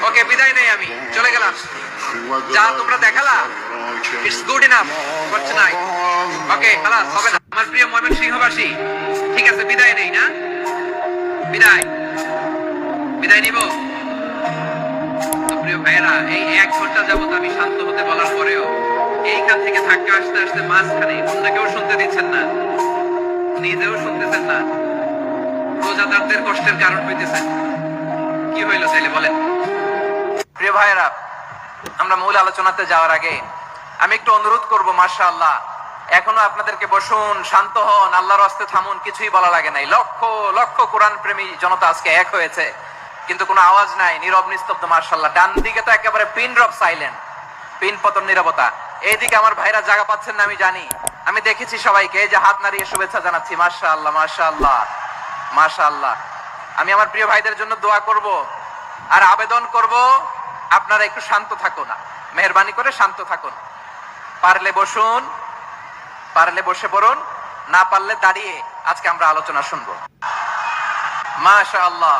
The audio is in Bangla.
ওকে, বিদায় নেই, আমি চলে গেলাম। যা তোমরা দেখালা, it's good enough for tonight. Okay, খালাস, হবে না। আমার প্রিয় ময়মনসিংহবাসী, ঠিক আছে, বিদায় নেই না? বিদায় বিদায় নিব তো। প্রিয় ভাইয়েরা, এই 1 ঘন্টা যাবত আমি শান্ত হতে বলার পরেও এইখান থেকে ধাক্কা আসতে আসতে মাঝখানে অন্যকেও শুনতে দিচ্ছেন না, নিজেও শুনতেছেন না, রোজাদারদের কষ্টের কারণ হইতেছেন। কি হইলো তাইলে বলেন? প্রিয় ভাইয়েরা, আমরা মূল আলোচনাতে যাওয়ার আগে আমি একটু অনুরোধ করব, মাশাআল্লাহ, এখনো আপনাদেরকে বসুন, শান্ত হন, আল্লাহর রাস্তে থামুন, কিছুই বলা লাগে নাই। লক্ষ লক্ষ কোরআন প্রেমী জনতা আজকে এক হয়েছে, কিন্তু কোনো আওয়াজ নাই, নীরব নিস্তব্ধ। মাশাআল্লাহ, ডান দিকে তো একেবারে পিন ড্রপ সাইলেন্ট, পিন পতন নীরবতা। এইদিকে আমার ভাইরা জায়গা পাচ্ছেন না, আমি জানি, আমি দেখেছি সবাইকে, এই যে হাত নাড়িয়ে শুভেচ্ছা জানাচ্ছি। মাশাআল্লাহ, মাশাআল্লাহ, মাশাআল্লাহ। আমি আমার প্রিয় ভাইদের জন্য দোয়া করব আর আবেদন করব, আপনারা একটু শান্ত থাকুন, মেহেরবানি করে শান্ত থাকুন। পারলে বসুন, পারলে বসে পড়ুন, না পারলে দাঁড়িয়ে আজকে আমরা আলোচনা শুনবো। মাশাআল্লাহ।